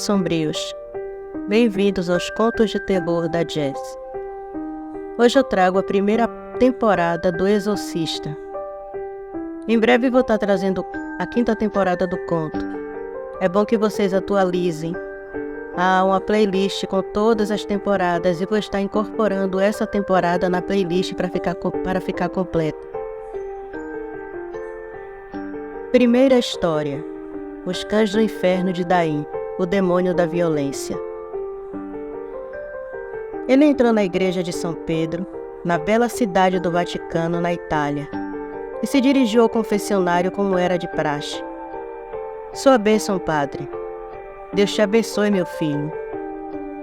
sombrios. Bem-vindos aos Contos de Terror da Jess. Hoje eu trago a primeira temporada do Exorcista. Em breve vou estar trazendo a quinta temporada do conto. É bom que vocês atualizem. Há uma playlist com todas as temporadas e vou estar incorporando essa temporada na playlist para ficar completa. Primeira história: Os Cães do Inferno de Daim, o demônio da violência. Ele entrou na igreja de São Pedro, na bela cidade do Vaticano, na Itália, e se dirigiu ao confessionário como era de praxe. Sua bênção, padre. Deus te abençoe, meu filho.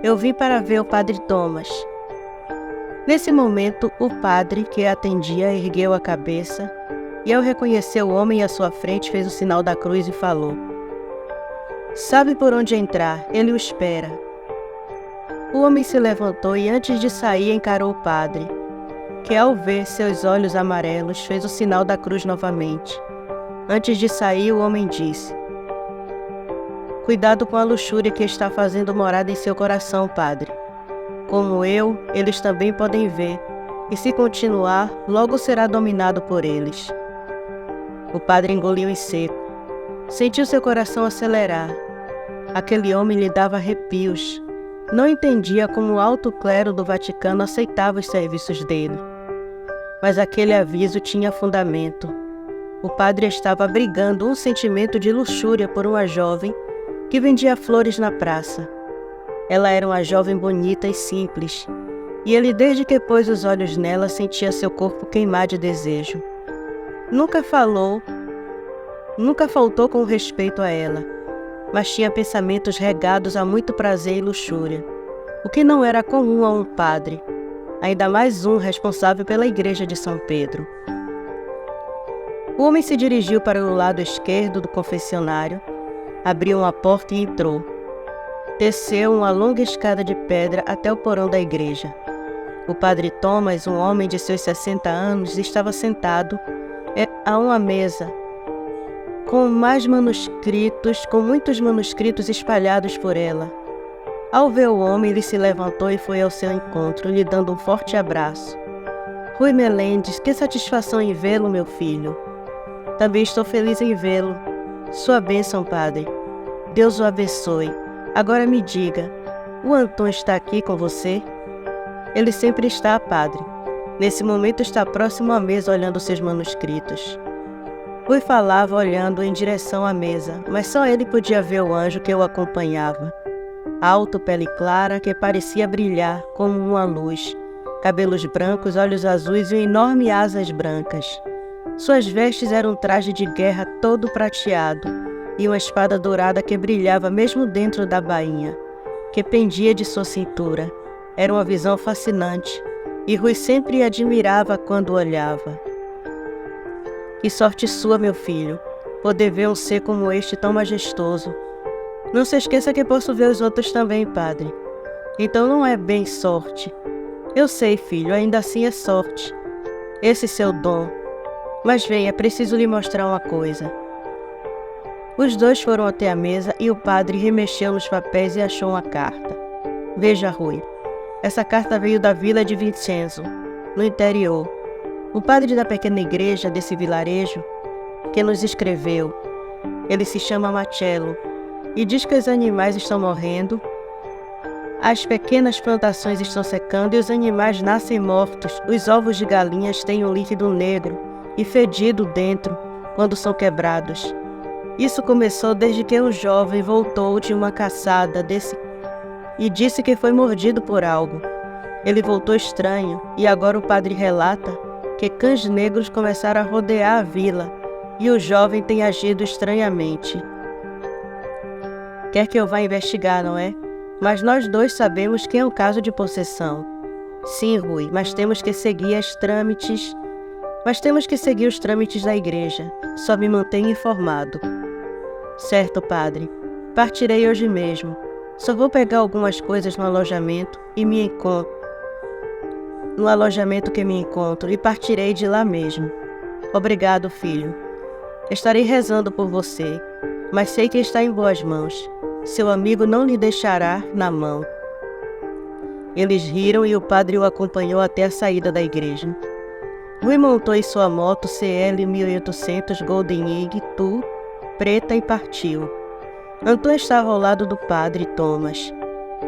Eu vim para ver o padre Thomas. Nesse momento, o padre que atendia ergueu a cabeça e, ao reconhecer o homem à sua frente, fez o sinal da cruz e falou: "Sabe por onde entrar, ele o espera." O homem se levantou e, antes de sair, encarou o padre, que, ao ver seus olhos amarelos, fez o sinal da cruz novamente. Antes de sair, o homem disse: "Cuidado com a luxúria que está fazendo morada em seu coração, padre. Como eu, eles também podem ver, e se continuar, logo será dominado por eles." O padre engoliu em seco. Sentiu seu coração acelerar. Aquele homem lhe dava arrepios. Não entendia como o alto clero do Vaticano aceitava os serviços dele. Mas aquele aviso tinha fundamento. O padre estava abrigando um sentimento de luxúria por uma jovem que vendia flores na praça. Ela era uma jovem bonita e simples, e ele, desde que pôs os olhos nela, sentia seu corpo queimar de desejo. Nunca faltou com respeito a ela, mas tinha pensamentos regados a muito prazer e luxúria, o que não era comum a um padre, ainda mais um responsável pela igreja de São Pedro. O homem se dirigiu para o lado esquerdo do confessionário, abriu uma porta e entrou. Desceu uma longa escada de pedra até o porão da igreja. O padre Thomas, um homem de seus 60 anos, estava sentado a uma mesa com muitos manuscritos espalhados por ela. Ao ver o homem, ele se levantou e foi ao seu encontro, lhe dando um forte abraço. "Rui Melendes, que satisfação em vê-lo, meu filho." "Também estou feliz em vê-lo." "Sua bênção, padre." "Deus o abençoe. Agora me diga, o Antônio está aqui com você?" "Ele sempre está, padre. Nesse momento está próximo à mesa olhando seus manuscritos." Rui falava olhando em direção à mesa, mas só ele podia ver o anjo que o acompanhava. Alto, pele clara, que parecia brilhar como uma luz, cabelos brancos, olhos azuis e enormes asas brancas. Suas vestes eram um traje de guerra todo prateado e uma espada dourada que brilhava mesmo dentro da bainha, que pendia de sua cintura. Era uma visão fascinante, e Rui sempre admirava quando olhava. "Que sorte sua, meu filho, poder ver um ser como este tão majestoso." "Não se esqueça que posso ver os outros também, padre." "Então não é bem sorte." "Eu sei, filho, ainda assim é sorte. Esse seu dom. Mas venha, preciso lhe mostrar uma coisa." Os dois foram até a mesa e o padre remexeu nos papéis e achou uma carta. "Veja, Rui. Essa carta veio da vila de Vincenzo, no interior. O padre da pequena igreja desse vilarejo que nos escreveu. Ele se chama Marcello e diz que os animais estão morrendo, as pequenas plantações estão secando e os animais nascem mortos. Os ovos de galinhas têm um líquido negro e fedido dentro quando são quebrados. Isso começou desde que um jovem voltou de uma caçada e disse que foi mordido por algo. Ele voltou estranho e agora o padre relata que cães negros começaram a rodear a vila e o jovem tem agido estranhamente. Quer que eu vá investigar, não é? Mas nós dois sabemos que é um caso de possessão." "Sim, Rui, mas temos que seguir os trâmites da igreja. Só me mantenha informado." "Certo, padre. Partirei hoje mesmo. Só vou pegar algumas coisas no alojamento que me encontro e partirei de lá mesmo." "Obrigado, filho. Estarei rezando por você, mas sei que está em boas mãos. Seu amigo não lhe deixará na mão. Eles riram e o padre o acompanhou até a saída da igreja. Rui montou em sua moto CL 1800 Golden Egg Tu, preta, e partiu. Anton estava ao lado do padre Thomas,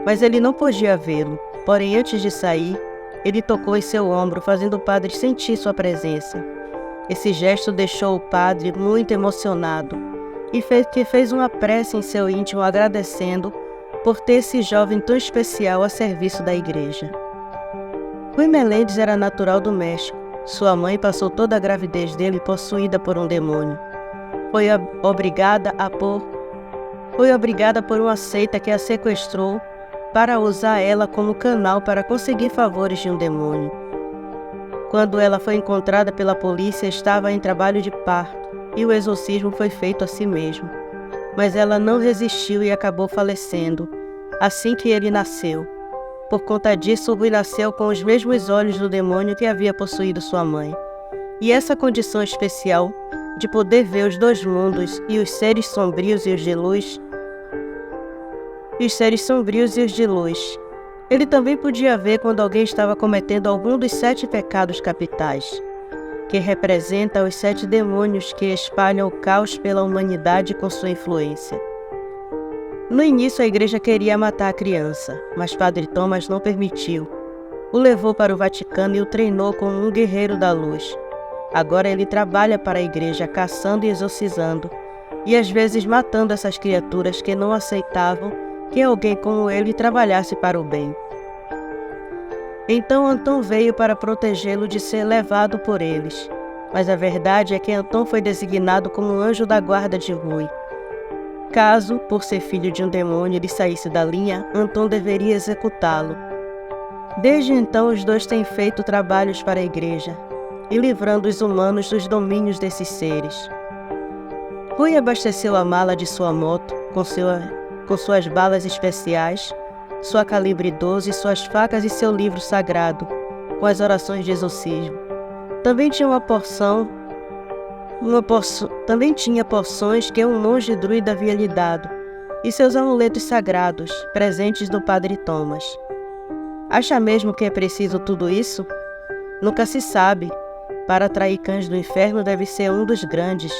mas ele não podia vê-lo. Porém, antes de sair, ele tocou em seu ombro, fazendo o padre sentir sua presença. Esse gesto deixou o padre muito emocionado e fez uma prece em seu íntimo agradecendo por ter esse jovem tão especial a serviço da igreja. Rui Meléndez era natural do México. Sua mãe passou toda a gravidez dele possuída por um demônio. Foi obrigada por uma seita que a sequestrou para usar ela como canal para conseguir favores de um demônio. Quando ela foi encontrada pela polícia, estava em trabalho de parto e o exorcismo foi feito a si mesmo. Mas ela não resistiu e acabou falecendo assim que ele nasceu. Por conta disso, Rui nasceu com os mesmos olhos do demônio que havia possuído sua mãe. E essa condição especial de poder ver os dois mundos e os seres sombrios e os de luz, ele também podia ver quando alguém estava cometendo algum dos 7 pecados capitais, que representa os 7 demônios que espalham o caos pela humanidade com sua influência. No início, a igreja queria matar a criança, mas Padre Thomas não permitiu. O levou para o Vaticano e o treinou como um guerreiro da luz. Agora ele trabalha para a igreja, caçando e exorcizando, e às vezes matando essas criaturas que não aceitavam que alguém como ele trabalhasse para o bem. Então Anton veio para protegê-lo de ser levado por eles. Mas a verdade é que Anton foi designado como anjo da guarda de Rui. Caso, por ser filho de um demônio, ele saísse da linha, Anton deveria executá-lo. Desde então, os dois têm feito trabalhos para a igreja e livrando os humanos dos domínios desses seres. Rui abasteceu a mala de sua moto com suas balas especiais, sua calibre 12, suas facas e seu livro sagrado, com as orações de exorcismo. Também tinha porções que um monge druida havia lhe dado, e seus amuletos sagrados, presentes do Padre Thomas. Acha mesmo que é preciso tudo isso? Nunca se sabe. Para atrair cães do inferno deve ser um dos grandes,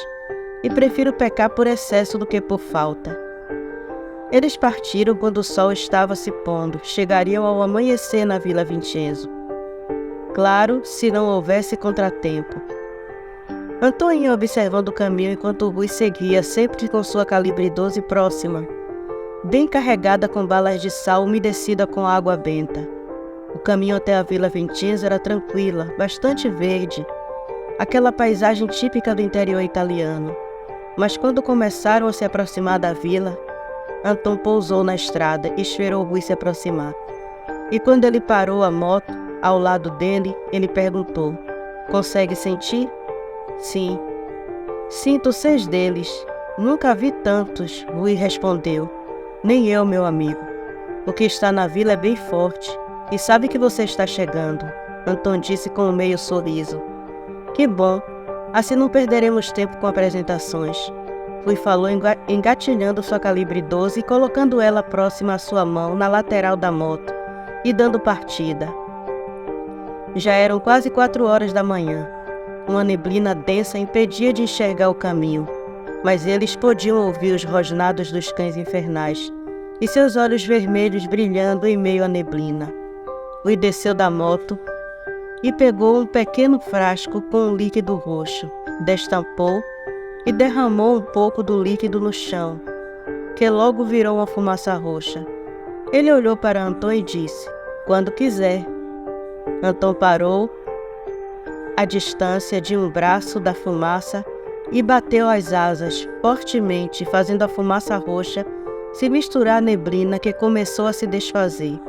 e prefiro pecar por excesso do que por falta. Eles partiram quando o sol estava se pondo, chegariam ao amanhecer na Vila Vincenzo. Claro, se não houvesse contratempo. Anton ia observando o caminho enquanto Rui seguia, sempre com sua calibre 12 próxima, bem carregada com balas de sal umedecida com água benta. O caminho até a Vila Vincenzo era tranquila, bastante verde, aquela paisagem típica do interior italiano. Mas quando começaram a se aproximar da vila, Anton pousou na estrada e esperou Rui se aproximar. E quando ele parou a moto, ao lado dele, ele perguntou: "Consegue sentir?" "Sim. Sinto 6 deles. Nunca vi tantos", Rui respondeu. "Nem eu, meu amigo. O que está na vila é bem forte e sabe que você está chegando", Anton disse com um meio sorriso. "Que bom. Assim não perderemos tempo com apresentações." Rui falou engatilhando sua calibre 12 e colocando ela próxima à sua mão na lateral da moto e dando partida. Já eram quase 4 horas da manhã. Uma neblina densa impedia de enxergar o caminho, mas eles podiam ouvir os rosnados dos cães infernais e seus olhos vermelhos brilhando em meio à neblina. Rui desceu da moto e pegou um pequeno frasco com um líquido roxo, destampou e derramou um pouco do líquido no chão, que logo virou uma fumaça roxa. Ele olhou para Anton e disse: "Quando quiser." Anton parou à distância de um braço da fumaça e bateu as asas fortemente, fazendo a fumaça roxa se misturar à neblina que começou a se desfazer,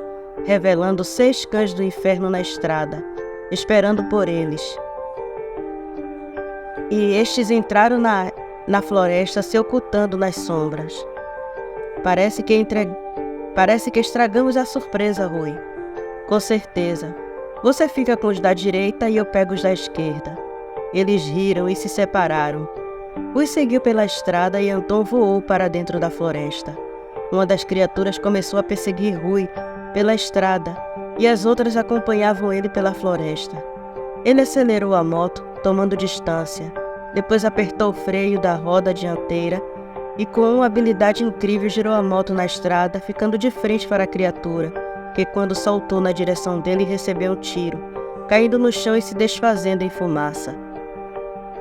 revelando 6 cães do inferno na estrada, esperando por eles. E estes entraram na floresta, se ocultando nas sombras. Parece que estragamos a surpresa, Rui." "Com certeza. Você fica com os da direita e eu pego os da esquerda." Eles riram e se separaram. Rui seguiu pela estrada e Anton voou para dentro da floresta. Uma das criaturas começou a perseguir Rui pela estrada e as outras acompanhavam ele pela floresta. Ele acelerou a moto, tomando distância. Depois apertou o freio da roda dianteira e com uma habilidade incrível girou a moto na estrada, ficando de frente para a criatura, que quando saltou na direção dele recebeu um tiro, caindo no chão e se desfazendo em fumaça.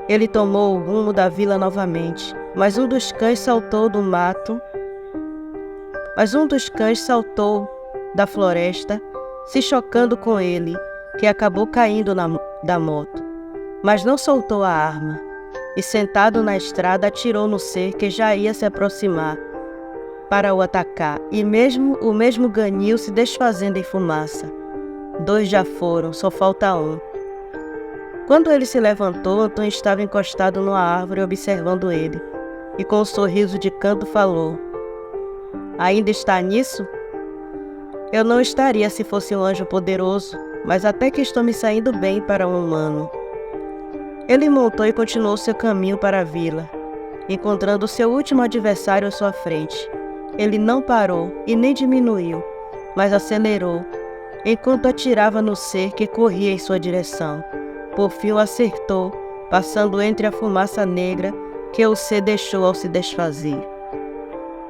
Ele tomou o rumo da vila novamente, mas um dos cães saltou da floresta, se chocando com ele, que acabou caindo da moto, mas não soltou a arma, e sentado na estrada atirou no ser que já ia se aproximar para o atacar, e o mesmo ganil se desfazendo em fumaça. 2 já foram, só falta um. Quando ele se levantou, Antônio estava encostado numa árvore observando ele, e com um sorriso de canto falou: "Ainda está nisso? Eu não estaria se fosse um anjo poderoso, mas até que estou me saindo bem para um humano." Ele montou e continuou seu caminho para a vila, encontrando seu último adversário à sua frente. Ele não parou e nem diminuiu, mas acelerou, enquanto atirava no ser que corria em sua direção. Por fim o acertou, passando entre a fumaça negra que o ser deixou ao se desfazer.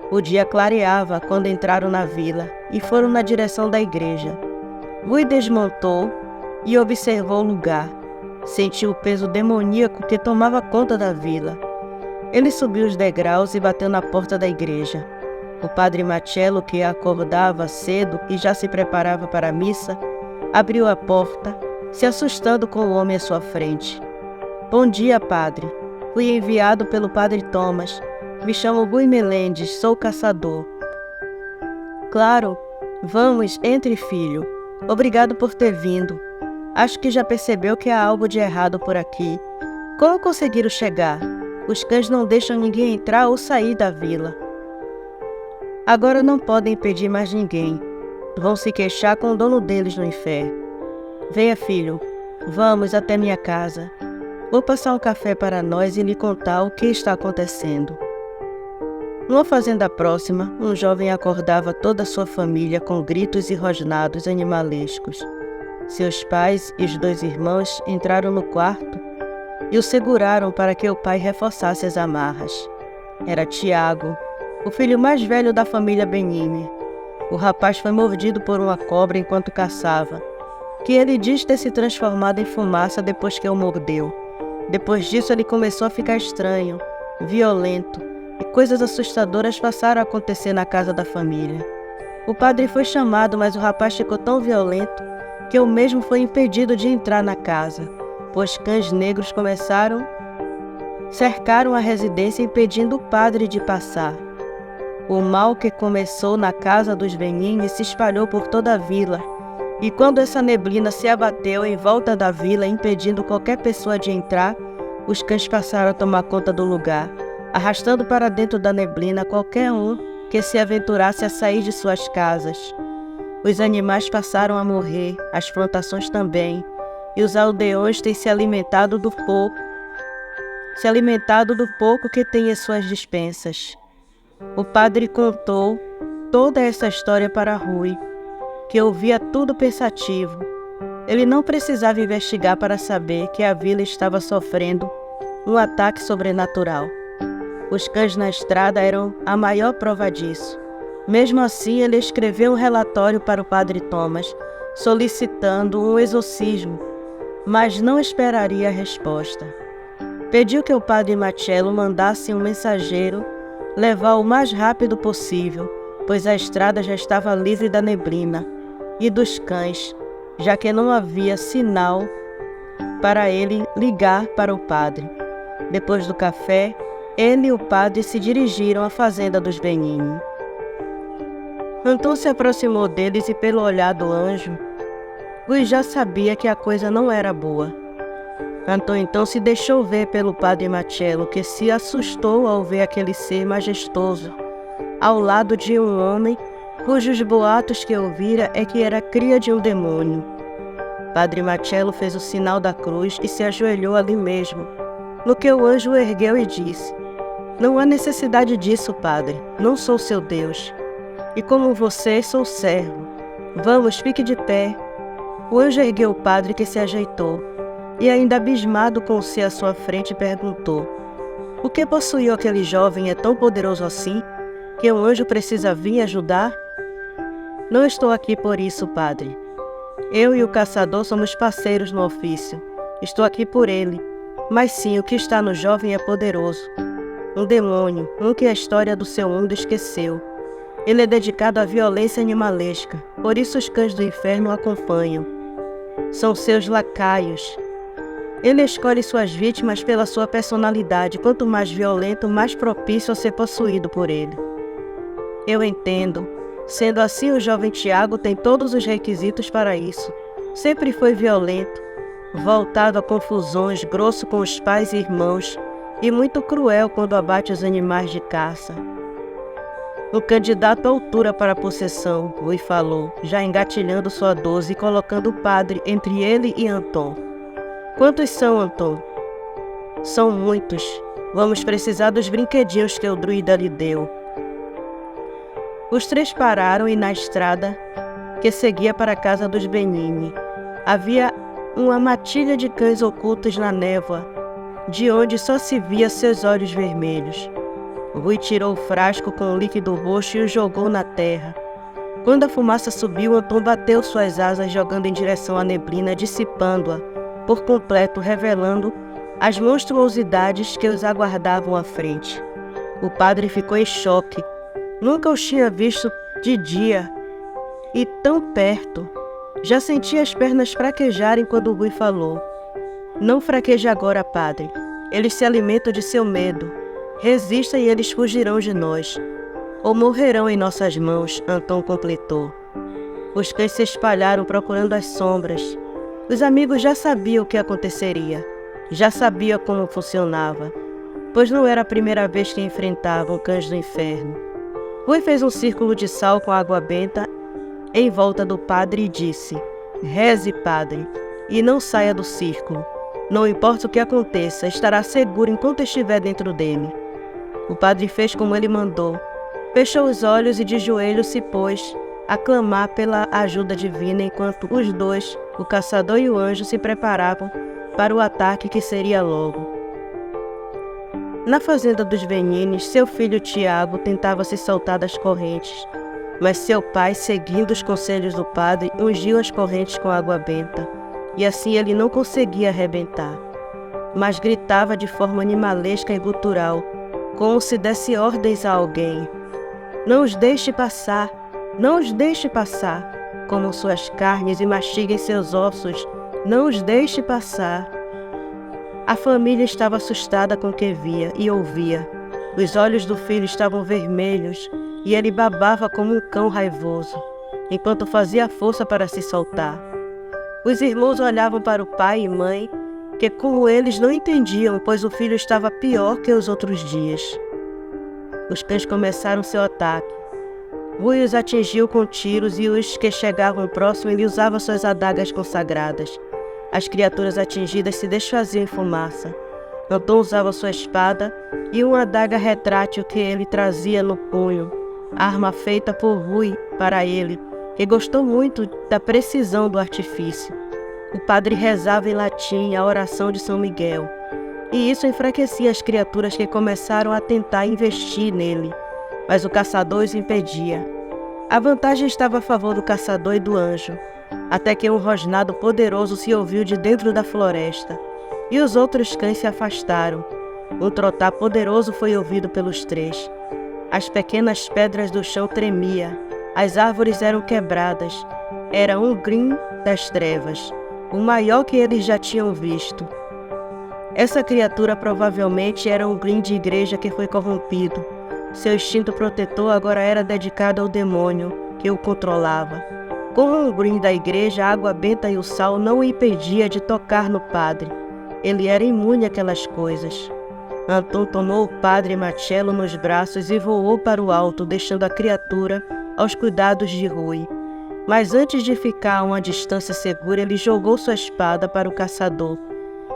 O dia clareava quando entraram na vila e foram na direção da igreja. Rui desmontou e observou o lugar. Sentiu o peso demoníaco que tomava conta da vila. Ele subiu os degraus e bateu na porta da igreja. O padre Marcello, que acordava cedo e já se preparava para a missa, abriu a porta, se assustando com o homem à sua frente. "Bom dia, padre. Fui enviado pelo padre Thomas. Me chamo Rui Melendes, sou caçador." "Claro. Vamos, entre, filho. Obrigado por ter vindo. Acho que já percebeu que há algo de errado por aqui. Como conseguiram chegar? Os cães não deixam ninguém entrar ou sair da vila." "Agora não podem impedir mais ninguém. Vão se queixar com o dono deles no inferno. Venha, filho. Vamos até minha casa. Vou passar um café para nós e lhe contar o que está acontecendo." Numa fazenda próxima, um jovem acordava toda a sua família com gritos e rosnados animalescos. Seus pais e os 2 irmãos entraram no quarto e o seguraram para que o pai reforçasse as amarras. Era Tiago, o filho mais velho da família Benime. O rapaz foi mordido por uma cobra enquanto caçava, que ele diz ter se transformado em fumaça depois que o mordeu. Depois disso ele começou a ficar estranho, violento, e coisas assustadoras passaram a acontecer na casa da família. O padre foi chamado, mas o rapaz ficou tão violento que o mesmo foi impedido de entrar na casa, pois cães negros cercaram a residência impedindo o padre de passar. O mal que começou na casa dos Benini se espalhou por toda a vila, e quando essa neblina se abateu em volta da vila, impedindo qualquer pessoa de entrar, os cães passaram a tomar conta do lugar, arrastando para dentro da neblina qualquer um que se aventurasse a sair de suas casas. Os animais passaram a morrer, as plantações também, e os aldeões têm se alimentado do pouco que tem em suas despensas. O padre contou toda essa história para Rui, que ouvia tudo pensativo. Ele não precisava investigar para saber que a vila estava sofrendo um ataque sobrenatural. Os cães na estrada eram a maior prova disso. Mesmo assim, ele escreveu um relatório para o padre Thomas, solicitando um exorcismo, mas não esperaria a resposta. Pediu que o padre Marcello mandasse um mensageiro levar o mais rápido possível, pois a estrada já estava livre da neblina e dos cães, já que não havia sinal para ele ligar para o padre. Depois do café, ele e o padre se dirigiram à fazenda dos Benini. Antônio se aproximou deles e, pelo olhar do anjo, Rui já sabia que a coisa não era boa. Antônio então se deixou ver pelo padre Marcello, que se assustou ao ver aquele ser majestoso, ao lado de um homem cujos boatos que ouvira é que era cria de um demônio. Padre Marcello fez o sinal da cruz e se ajoelhou ali mesmo, no que o anjo o ergueu e disse: "Não há necessidade disso, padre. Não sou seu Deus. E como você, sou servo. Vamos, fique de pé. O anjo ergueu o padre, que se ajeitou, e ainda abismado com o ser à sua frente, perguntou: o que possuiu aquele jovem é tão poderoso assim, que um anjo precisa vir ajudar? Não estou aqui por isso, padre. Eu e o caçador somos parceiros no ofício. Estou aqui por ele. Mas sim, o que está no jovem é poderoso. Um demônio, um que a história do seu mundo esqueceu. Ele é dedicado à violência animalesca, por isso os cães do inferno o acompanham. São seus lacaios. Ele escolhe suas vítimas pela sua personalidade. Quanto mais violento, mais propício a ser possuído por ele. Eu entendo. Sendo assim, o jovem Tiago tem todos os requisitos para isso. Sempre foi violento, voltado a confusões, grosso com os pais e irmãos, e muito cruel quando abate os animais de caça. O candidato à altura para a possessão, Rui falou, já engatilhando sua 12 e colocando o padre entre ele e Anton. Quantos são, Anton? São muitos. Vamos precisar dos brinquedinhos que o druida lhe deu. Os três pararam e na estrada que seguia para a casa dos Benini havia uma matilha de cães ocultos na névoa, de onde só se via seus olhos vermelhos. Rui tirou o frasco com o líquido roxo e o jogou na terra. Quando a fumaça subiu, Anton bateu suas asas jogando em direção à neblina, dissipando-a por completo, revelando as monstruosidades que os aguardavam à frente. O padre ficou em choque. Nunca os tinha visto de dia e tão perto. Já sentia as pernas fraquejarem quando Rui falou: não fraqueje agora, padre. Eles se alimentam de seu medo. Resista e eles fugirão de nós. Ou morrerão em nossas mãos, Anton completou. Os cães se espalharam procurando as sombras. Os amigos já sabiam o que aconteceria. Já sabiam como funcionava, pois não era a primeira vez que enfrentavam cães do inferno. Rui fez um círculo de sal com água benta em volta do padre e disse: reze, padre, e não saia do círculo. Não importa o que aconteça, estará seguro enquanto estiver dentro dele. O padre fez como ele mandou. Fechou os olhos e de joelhos se pôs a clamar pela ajuda divina enquanto os dois, o caçador e o anjo, se preparavam para o ataque que seria logo. Na fazenda dos Benines, seu filho Tiago tentava se soltar das correntes, mas seu pai, seguindo os conselhos do padre, ungiu as correntes com água benta, e assim ele não conseguia arrebentar, mas gritava de forma animalesca e gutural, como se desse ordens a alguém. Não os deixe passar, não os deixe passar, comam suas carnes e mastiguem seus ossos, não os deixe passar. A família estava assustada com o que via e ouvia. Os olhos do filho estavam vermelhos e ele babava como um cão raivoso, enquanto fazia força para se soltar. Os irmãos olhavam para o pai e mãe, que como eles não entendiam, pois o filho estava pior que os outros dias. Os cães começaram seu ataque. Rui os atingiu com tiros e os que chegavam próximo ele usava suas adagas consagradas. As criaturas atingidas se desfaziam em fumaça. Anton usava sua espada e uma adaga retrátil que ele trazia no punho, arma feita por Rui para ele, que gostou muito da precisão do artifício. O padre rezava em latim a oração de São Miguel, e isso enfraquecia as criaturas que começaram a tentar investir nele, mas o caçador os impedia. A vantagem estava a favor do caçador e do anjo, até que um rosnado poderoso se ouviu de dentro da floresta, e os outros cães se afastaram. Um trotar poderoso foi ouvido pelos três. As pequenas pedras do chão tremiam, as árvores eram quebradas. Era um Grim das trevas, o maior que eles já tinham visto. Essa criatura provavelmente era um Grim de igreja que foi corrompido. Seu instinto protetor agora era dedicado ao demônio que o controlava. Como um Grim da igreja, a água benta e o sal não o impedia de tocar no padre. Ele era imune àquelas coisas. Anton tomou o padre Marcello nos braços e voou para o alto, deixando a criatura aos cuidados de Rui. Mas antes de ficar a uma distância segura, ele jogou sua espada para o caçador,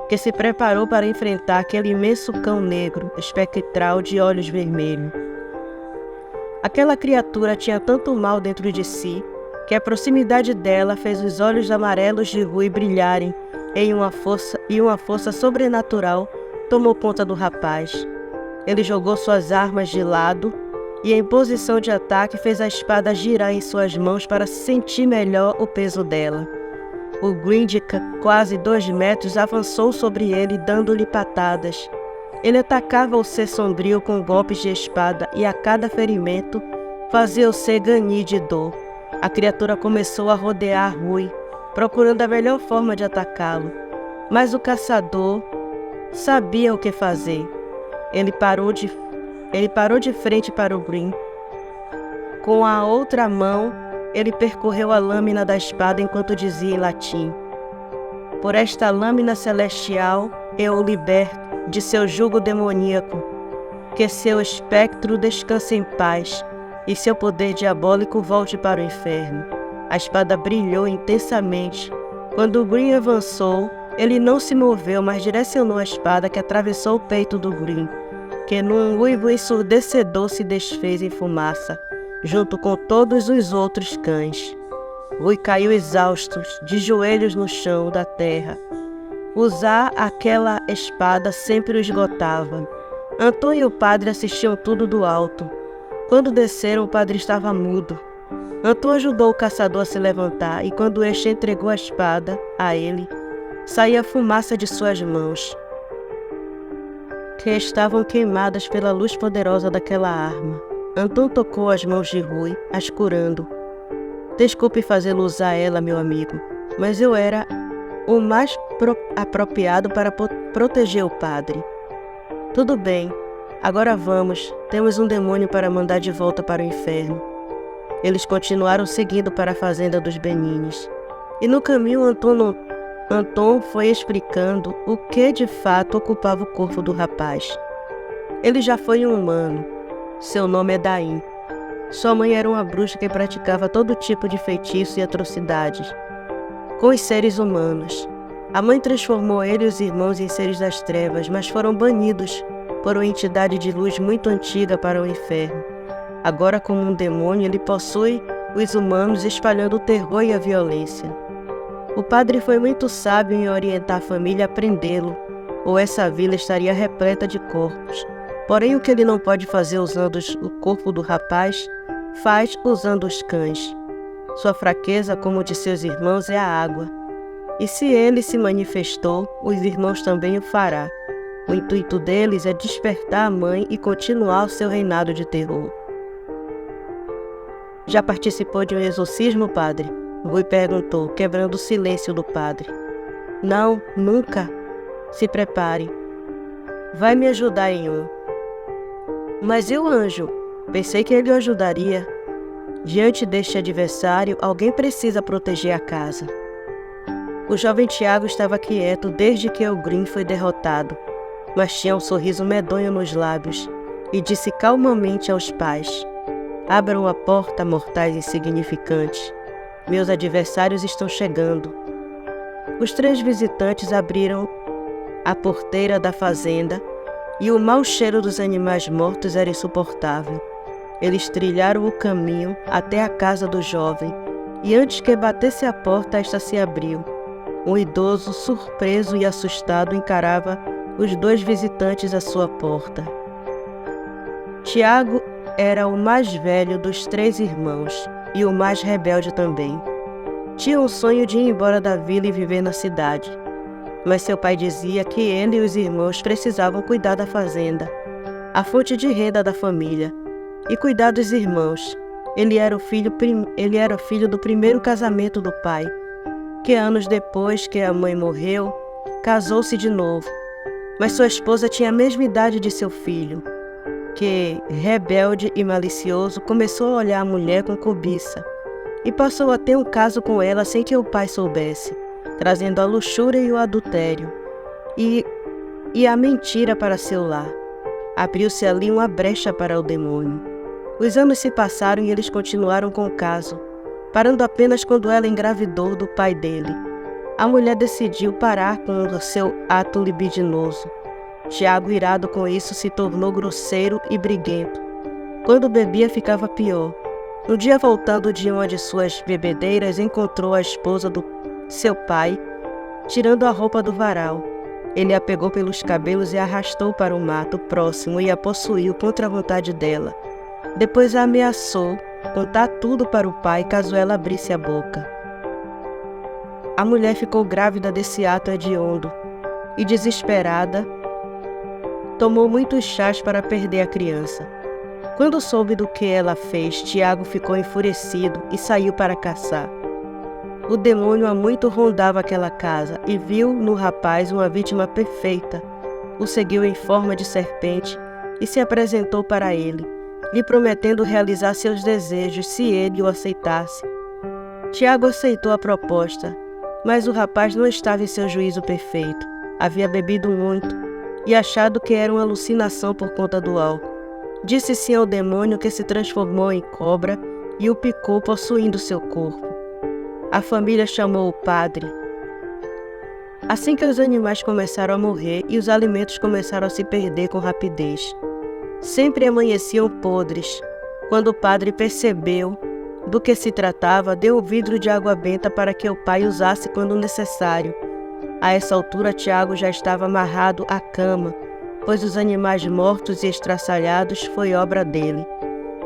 que se preparou para enfrentar aquele imenso cão negro, espectral de olhos vermelhos. Aquela criatura tinha tanto mal dentro de si, que a proximidade dela fez os olhos amarelos de Rui brilharem e uma força sobrenatural tomou conta do rapaz. Ele jogou suas armas de lado e, em posição de ataque, fez a espada girar em suas mãos para sentir melhor o peso dela. O Green, de quase 2 metros, avançou sobre ele, dando-lhe patadas. Ele atacava o ser sombrio com golpes de espada e a cada ferimento fazia o ser ganir de dor. A criatura começou a rodear Rui, procurando a melhor forma de atacá-lo. Mas o caçador sabia o que fazer. Ele parou de frente para o Green. Com a outra mão, ele percorreu a lâmina da espada enquanto dizia em latim: "Por esta lâmina celestial eu o liberto de seu jugo demoníaco. Que seu espectro descanse em paz e seu poder diabólico volte para o inferno." A espada brilhou intensamente. Quando o Green avançou, ele não se moveu, mas direcionou a espada que atravessou o peito do Green, que num uivo ensurdecedor se desfez em fumaça, junto com todos os outros cães. Rui caiu exausto, de joelhos no chão da terra. Usar aquela espada sempre o esgotava. Antônio e o padre assistiam tudo do alto. Quando desceram, o padre estava mudo. Antônio ajudou o caçador a se levantar, e quando este entregou a espada a ele, saía fumaça de suas mãos, que estavam queimadas pela luz poderosa daquela arma. Antônio tocou as mãos de Rui, as curando. "Desculpe fazê-lo usar ela, meu amigo, mas eu era o mais apropriado para proteger o padre." "Tudo bem, agora vamos, temos um demônio para mandar de volta para o inferno." Eles continuaram seguindo para a fazenda dos Benines. E no caminho Anton foi explicando o que de fato ocupava o corpo do rapaz. Ele já foi um humano. Seu nome é Daim. Sua mãe era uma bruxa que praticava todo tipo de feitiço e atrocidades com os seres humanos. A mãe transformou ele e os irmãos em seres das trevas, mas foram banidos por uma entidade de luz muito antiga para o inferno. Agora, como um demônio, ele possui os humanos, espalhando o terror e a violência. O padre foi muito sábio em orientar a família a prendê-lo, ou essa vila estaria repleta de corpos. Porém, o que ele não pode fazer usando o corpo do rapaz, faz usando os cães. Sua fraqueza, como de seus irmãos, é a água. E se ele se manifestou, os irmãos também o fará. O intuito deles é despertar a mãe e continuar o seu reinado de terror. "Já participou de um exorcismo, padre?" Rui perguntou, quebrando o silêncio do padre. "Não, nunca." "Se prepare. Vai me ajudar em um." "Mas e o anjo? Pensei que ele o ajudaria." "Diante deste adversário, alguém precisa proteger a casa." O jovem Tiago estava quieto desde que o Green foi derrotado, mas tinha um sorriso medonho nos lábios e disse calmamente aos pais: "Abram a porta, mortais insignificantes. Meus adversários estão chegando." Os 3 visitantes abriram a porteira da fazenda e o mau cheiro dos animais mortos era insuportável. Eles trilharam o caminho até a casa do jovem e antes que batesse a porta, esta se abriu. Um idoso, surpreso e assustado, encarava os 2 visitantes à sua porta. Tiago era o mais velho dos 3 irmãos e o mais rebelde também. Tinha um sonho de ir embora da vila e viver na cidade. Mas seu pai dizia que ele e os irmãos precisavam cuidar da fazenda, a fonte de renda da família, e cuidar dos irmãos. Ele era o filho do primeiro casamento do pai, que anos depois que a mãe morreu, casou-se de novo. Mas sua esposa tinha a mesma idade de seu filho, que, rebelde e malicioso, começou a olhar a mulher com cobiça e passou a ter um caso com ela sem que o pai soubesse, trazendo a luxúria e o adultério e a mentira para seu lar. Abriu-se ali uma brecha para o demônio. Os anos se passaram e eles continuaram com o caso, parando apenas quando ela engravidou do pai dele. A mulher decidiu parar com o seu ato libidinoso. Tiago, irado com isso, se tornou grosseiro e briguento. Quando bebia, ficava pior. No dia, voltando de uma de suas bebedeiras, encontrou a esposa do seu pai, tirando a roupa do varal. Ele a pegou pelos cabelos e a arrastou para o mato próximo e a possuiu contra a vontade dela. Depois a ameaçou contar tudo para o pai caso ela abrisse a boca. A mulher ficou grávida desse ato hediondo e, desesperada, tomou muitos chás para perder a criança. Quando soube do que ela fez, Tiago ficou enfurecido e saiu para caçar. O demônio há muito rondava aquela casa e viu no rapaz uma vítima perfeita. O seguiu em forma de serpente e se apresentou para ele, lhe prometendo realizar seus desejos se ele o aceitasse. Tiago aceitou a proposta, mas o rapaz não estava em seu juízo perfeito. Havia bebido muito e achado que era uma alucinação por conta do álcool. Disse sim ao demônio, que se transformou em cobra e o picou, possuindo seu corpo. A família chamou o padre. Assim que os animais começaram a morrer e os alimentos começaram a se perder com rapidez. Sempre amanheciam podres. Quando o padre percebeu do que se tratava, deu um vidro de água benta para que o pai usasse quando necessário. A essa altura, Tiago já estava amarrado à cama, pois os animais mortos e estraçalhados foi obra dele.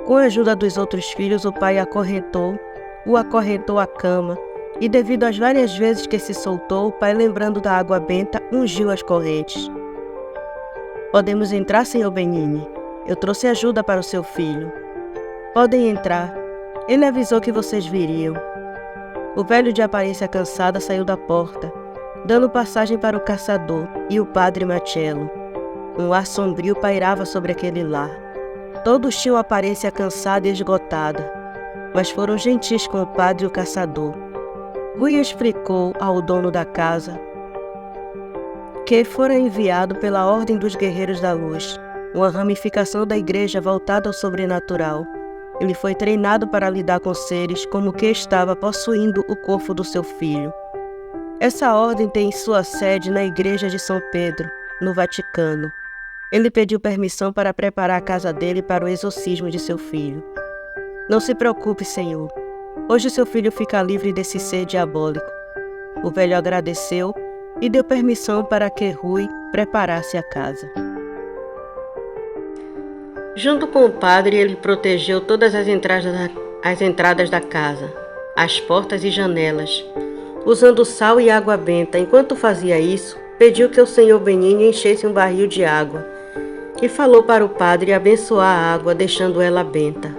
Com a ajuda dos outros filhos, o pai o acorrentou à cama, e devido às várias vezes que se soltou, o pai, lembrando da água benta, ungiu as correntes. Podemos entrar, senhor Benini? Eu trouxe ajuda para o seu filho. Podem entrar. Ele avisou que vocês viriam. O velho de aparência cansada saiu da porta, dando passagem para o caçador e o padre Marcello. Um ar sombrio pairava sobre aquele lar. Todos tinham aparência cansada e esgotada, mas foram gentis com o padre e o caçador. Rui explicou ao dono da casa que fora enviado pela Ordem dos Guerreiros da Luz, uma ramificação da igreja voltada ao sobrenatural. Ele foi treinado para lidar com seres como o que estava possuindo o corpo do seu filho. Essa ordem tem sua sede na igreja de São Pedro, no Vaticano. Ele pediu permissão para preparar a casa dele para o exorcismo de seu filho. Não se preocupe, senhor. Hoje seu filho fica livre desse ser diabólico. O velho agradeceu e deu permissão para que Rui preparasse a casa. Junto com o padre, ele protegeu todas as entradas da casa, as portas e janelas, usando sal e água benta. Enquanto fazia isso, pediu que o senhor Benini enchesse um barril de água e falou para o padre abençoar a água, deixando ela benta.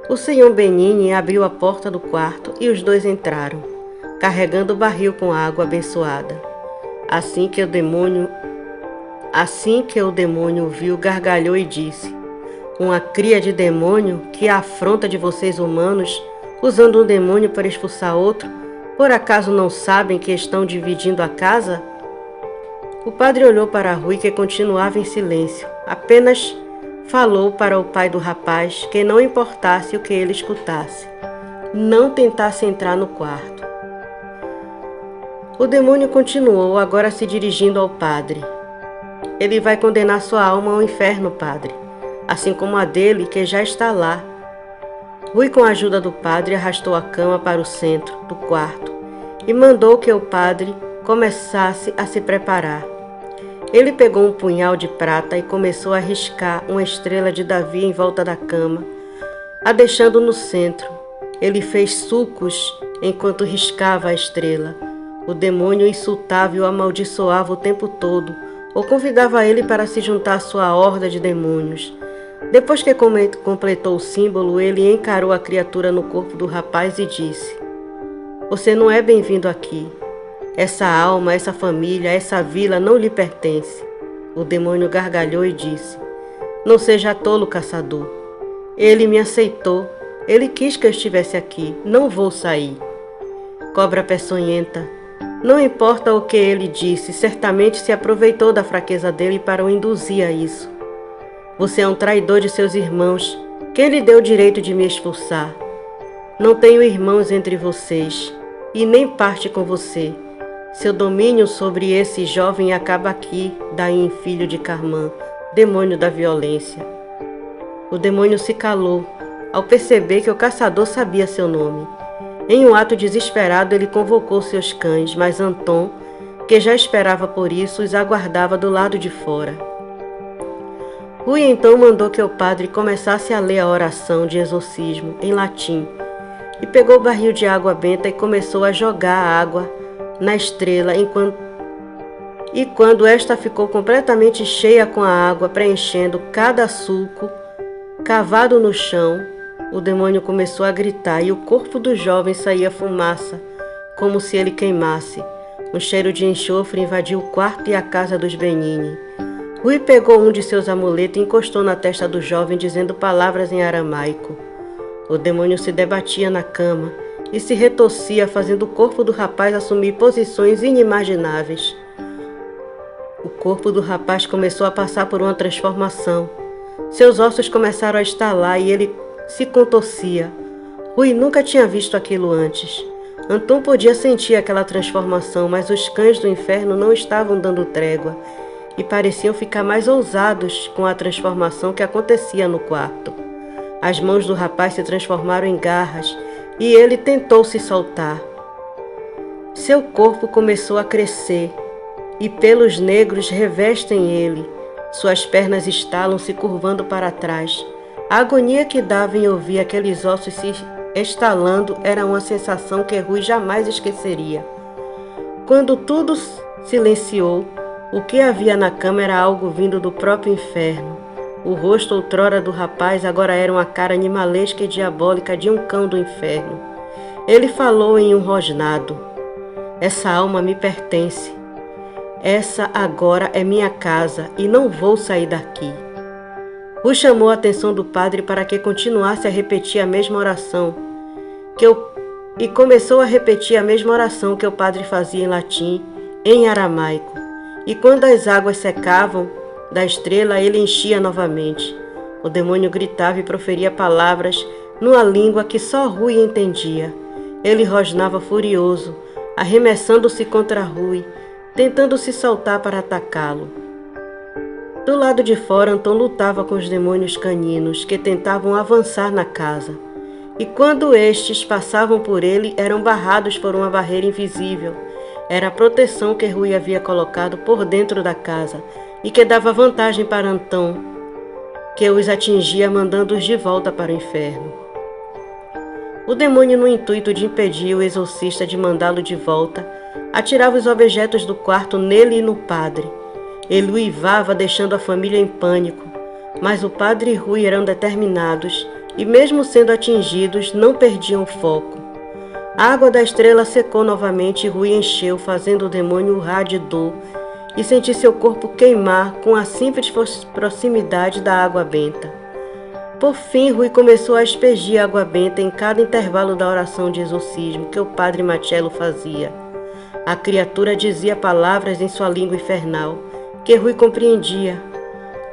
O senhor Benini abriu a porta do quarto e os dois entraram, carregando o barril com água abençoada. Assim que o demônio viu, gargalhou e disse: "Uma cria de demônio, que afronta de vocês humanos, usando um demônio para expulsar outro? Por acaso não sabem que estão dividindo a casa?" O padre olhou para Rui, que continuava em silêncio. Apenas falou para o pai do rapaz que não importasse o que ele escutasse, não tentasse entrar no quarto. O demônio continuou, agora se dirigindo ao padre. "Ele vai condenar sua alma ao inferno, padre, assim como a dele, que já está lá." Rui, com a ajuda do padre, arrastou a cama para o centro do quarto e mandou que o padre começasse a se preparar. Ele pegou um punhal de prata e começou a riscar uma estrela de Davi em volta da cama, a deixando no centro. Ele fez sulcos enquanto riscava a estrela. O demônio insultava e o amaldiçoava o tempo todo, ou convidava ele para se juntar à sua horda de demônios. Depois que completou o símbolo, ele encarou a criatura no corpo do rapaz e disse: "Você não é bem-vindo aqui. Essa alma, essa família, essa vila não lhe pertence." O demônio gargalhou e disse: "Não seja tolo, caçador. Ele me aceitou. Ele quis que eu estivesse aqui. Não vou sair." Cobra peçonhenta. Não importa o que ele disse, certamente se aproveitou da fraqueza dele para o induzir a isso. "Você é um traidor de seus irmãos. Quem lhe deu o direito de me expulsar? Não tenho irmãos entre vocês, e nem parte com você. Seu domínio sobre esse jovem acaba aqui, Daim, filho de Carmã, demônio da violência." O demônio se calou, ao perceber que o caçador sabia seu nome. Em um ato desesperado, ele convocou seus cães, mas Anton, que já esperava por isso, os aguardava do lado de fora. Rui então mandou que o padre começasse a ler a oração de exorcismo em latim e pegou o barril de água benta e começou a jogar a água na estrela quando esta ficou completamente cheia com a água, preenchendo cada sulco cavado no chão, o demônio começou a gritar e o corpo do jovem saía fumaça, como se ele queimasse. Um cheiro de enxofre invadiu o quarto e a casa dos Benini. Rui pegou um de seus amuletos e encostou na testa do jovem, dizendo palavras em aramaico. O demônio se debatia na cama e se retorcia, fazendo o corpo do rapaz assumir posições inimagináveis. O corpo do rapaz começou a passar por uma transformação. Seus ossos começaram a estalar e ele se contorcia. Rui nunca tinha visto aquilo antes. Anton podia sentir aquela transformação, mas os cães do inferno não estavam dando trégua e pareciam ficar mais ousados com a transformação que acontecia no quarto. As mãos do rapaz se transformaram em garras e ele tentou se soltar. Seu corpo começou a crescer e pelos negros revestem ele. Suas pernas estalam se curvando para trás. A agonia que dava em ouvir aqueles ossos se estalando era uma sensação que Rui jamais esqueceria. Quando tudo silenciou, o que havia na cama era algo vindo do próprio inferno. O rosto outrora do rapaz agora era uma cara animalesca e diabólica de um cão do inferno. Ele falou em um rosnado. Essa alma me pertence. Essa agora é minha casa e não vou sair daqui. Rui chamou a atenção do padre para que continuasse a repetir a mesma oração e começou a repetir a mesma oração que o padre fazia em latim, em aramaico. E quando as águas secavam da estrela, ele enchia novamente. O demônio gritava e proferia palavras numa língua que só Rui entendia. Ele rosnava furioso, arremessando-se contra Rui, tentando se soltar para atacá-lo. Do lado de fora, Anton lutava com os demônios caninos que tentavam avançar na casa. E quando estes passavam por ele, eram barrados por uma barreira invisível. Era a proteção que Rui havia colocado por dentro da casa e que dava vantagem para Anton, que os atingia mandando-os de volta para o inferno. O demônio, no intuito de impedir o exorcista de mandá-lo de volta, atirava os objetos do quarto nele e no padre. Ele uivava, deixando a família em pânico, mas o padre e Rui eram determinados e, mesmo sendo atingidos, não perdiam o foco. A água da estrela secou novamente e Rui encheu, fazendo o demônio urrar de dor e sentir seu corpo queimar com a simples proximidade da água benta. Por fim, Rui começou a aspergir água benta em cada intervalo da oração de exorcismo que o padre Marcello fazia. A criatura dizia palavras em sua língua infernal, que Rui compreendia.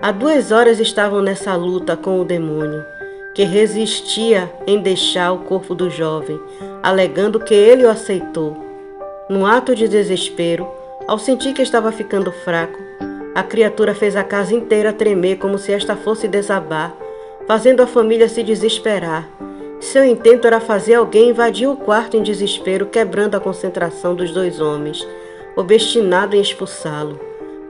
Há 2 horas estavam nessa luta com o demônio, que resistia em deixar o corpo do jovem, alegando que ele o aceitou. Num ato de desespero, ao sentir que estava ficando fraco, a criatura fez a casa inteira tremer como se esta fosse desabar, fazendo a família se desesperar. Seu intento era fazer alguém invadir o quarto em desespero, quebrando a concentração dos 2 homens, obstinado em expulsá-lo.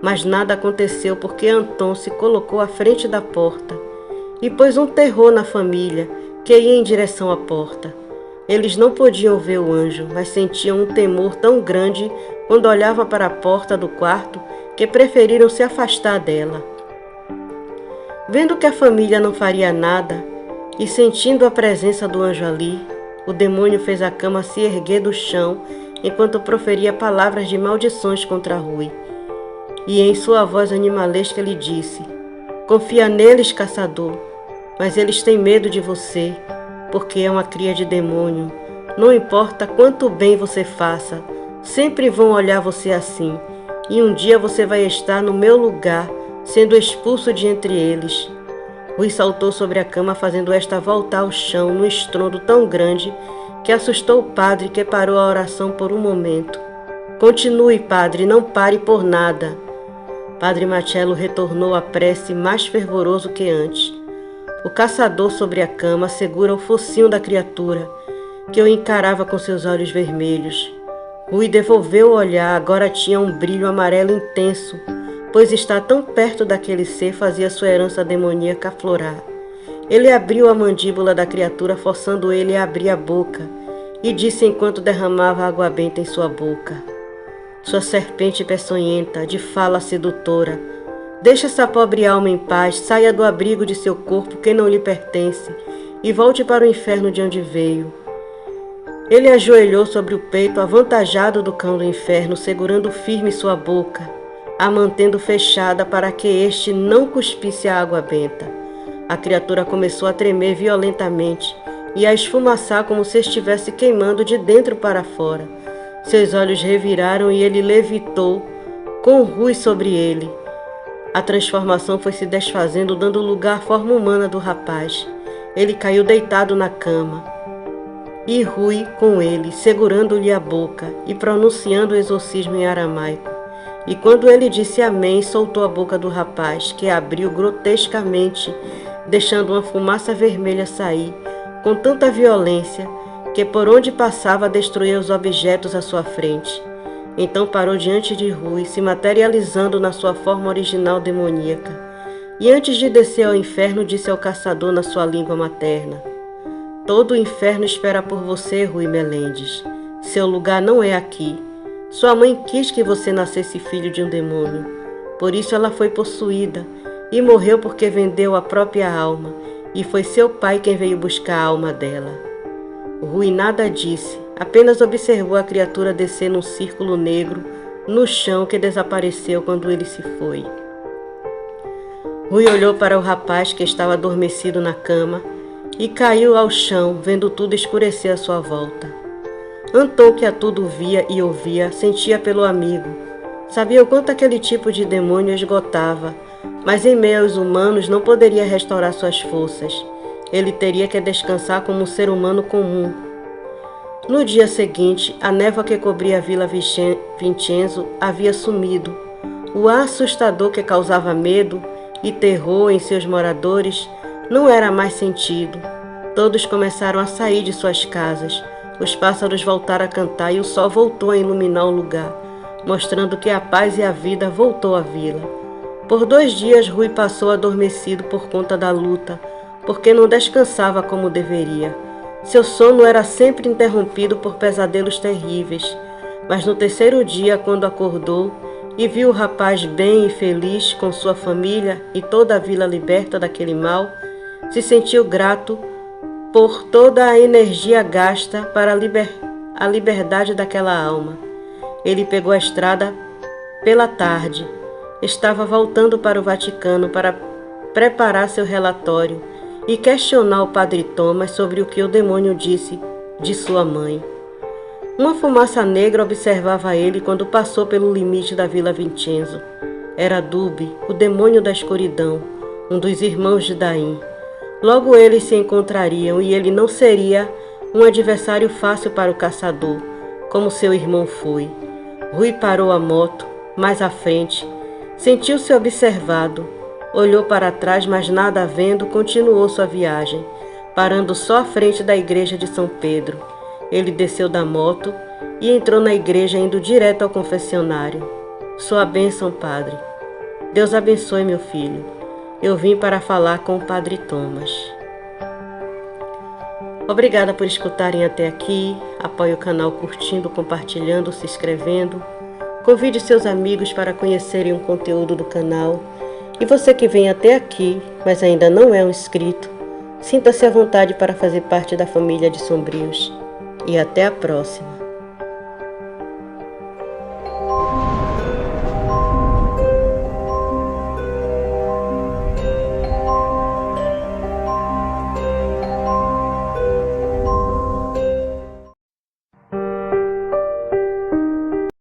Mas nada aconteceu porque Anton se colocou à frente da porta e pôs um terror na família, que ia em direção à porta. Eles não podiam ver o anjo, mas sentiam um temor tão grande quando olhavam para a porta do quarto que preferiram se afastar dela. Vendo que a família não faria nada e sentindo a presença do anjo ali, o demônio fez a cama se erguer do chão enquanto proferia palavras de maldições contra Rui. E em sua voz animalesca ele disse: "Confia neles, caçador, mas eles têm medo de você, porque é uma cria de demônio. Não importa quanto bem você faça, sempre vão olhar você assim, e um dia você vai estar no meu lugar, sendo expulso de entre eles." Rui saltou sobre a cama, fazendo esta voltar ao chão num estrondo tão grande que assustou o padre, que parou a oração por um momento. "Continue, padre, não pare por nada." Padre Marcello retornou à prece mais fervoroso que antes. O caçador sobre a cama segura o focinho da criatura, que o encarava com seus olhos vermelhos. Rui devolveu o olhar, agora tinha um brilho amarelo intenso, pois estar tão perto daquele ser fazia sua herança demoníaca aflorar. Ele abriu a mandíbula da criatura, forçando ele a abrir a boca, e disse enquanto derramava água benta em sua boca: Sua serpente peçonhenta, de fala sedutora, deixe essa pobre alma em paz, saia do abrigo de seu corpo que não lhe pertence, e volte para o inferno de onde veio. Ele ajoelhou sobre o peito avantajado do cão do inferno, segurando firme sua boca, a mantendo fechada para que este não cuspisse a água benta. A criatura começou a tremer violentamente e a esfumaçar como se estivesse queimando de dentro para fora. Seus olhos reviraram e ele levitou, com Rui sobre ele. A transformação foi se desfazendo, dando lugar à forma humana do rapaz. Ele caiu deitado na cama, e Rui com ele, segurando-lhe a boca e pronunciando o exorcismo em aramaico. E quando ele disse amém, soltou a boca do rapaz, que abriu grotescamente, deixando uma fumaça vermelha sair, com tanta violência, que por onde passava destruía os objetos à sua frente. Então parou diante de Rui, se materializando na sua forma original demoníaca. E antes de descer ao inferno, disse ao caçador na sua língua materna: Todo o inferno espera por você, Rui Melendes. Seu lugar não é aqui. Sua mãe quis que você nascesse filho de um demônio. Por isso ela foi possuída e morreu porque vendeu a própria alma, e foi seu pai quem veio buscar a alma dela. Rui nada disse, apenas observou a criatura descer num círculo negro no chão que desapareceu quando ele se foi. Rui olhou para o rapaz que estava adormecido na cama e caiu ao chão, vendo tudo escurecer à sua volta. Anton, que a tudo via e ouvia, sentia pelo amigo. Sabia o quanto aquele tipo de demônio esgotava, mas em meio aos humanos não poderia restaurar suas forças. Ele teria que descansar como um ser humano comum. No dia seguinte, a névoa que cobria a Vila Vincenzo havia sumido. O ar assustador que causava medo e terror em seus moradores não era mais sentido. Todos começaram a sair de suas casas. Os pássaros voltaram a cantar e o sol voltou a iluminar o lugar, mostrando que a paz e a vida voltou à vila. Por 2 dias, Rui passou adormecido por conta da luta, porque não descansava como deveria. Seu sono era sempre interrompido por pesadelos terríveis, mas no 3º dia, quando acordou e viu o rapaz bem e feliz com sua família e toda a vila liberta daquele mal, se sentiu grato por toda a energia gasta para a liberdade daquela alma. Ele pegou a estrada pela tarde. Estava voltando para o Vaticano para preparar seu relatório e questionar o padre Thomas sobre o que o demônio disse de sua mãe. Uma fumaça negra observava ele quando passou pelo limite da Vila Vincenzo. Era Dube, o demônio da escuridão, um dos irmãos de Daim. Logo eles se encontrariam e ele não seria um adversário fácil para o caçador, como seu irmão foi. Rui parou a moto, mais à frente, sentiu-se observado, olhou para trás, mas nada vendo, continuou sua viagem, parando só à frente da igreja de São Pedro. Ele desceu da moto e entrou na igreja, indo direto ao confessionário. Sua bênção, padre. Deus abençoe, meu filho. Eu vim para falar com o padre Thomas. Obrigada por escutarem até aqui. Apoie o canal curtindo, compartilhando, se inscrevendo. Convide seus amigos para conhecerem o conteúdo do canal. E você que vem até aqui, mas ainda não é um inscrito, sinta-se à vontade para fazer parte da família de Sombrios. E até a próxima.